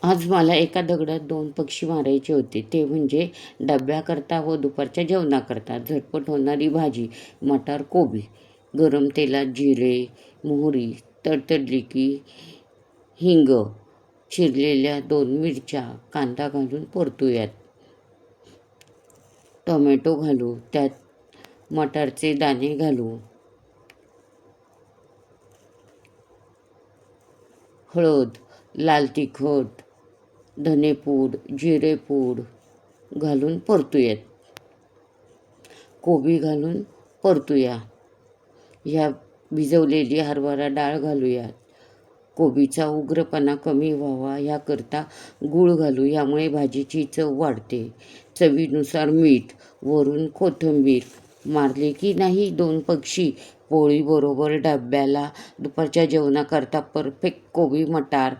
आज मला एका दगडात दोन पक्षी मारायचे होते, ते म्हणजे डब्याकरता व दुपारच्या जेवणाकरता. झटपट होणारी भाजी, मटार कोबी. गरम तेलात जिरे, मोहरी तडतडली की हिंग, चिरलेल्या 2 मिरच्या, कांदा घालून परतूयात. टोमॅटो घालू, त्यात मटारचे दाणे घालू, हळद, लाल तिखट, धनेपूड, जिरेपूड घालून परतूयात. कोबी घालून परतूया. ह्या भिजवलेली हरभरा डाळ घालूयात. कोबीचा उग्रपणा कमी व्हावा ह्याकरता गूळ घालू, यामुळे भाजीची चव वाढते. चवीनुसार मीठ, वरून कोथिंबीर. मारले की नाही 2 पक्षी, पोळीबरोबर डब्याला दुपारच्या जेवणाकरता परफेक्ट कोबी मटार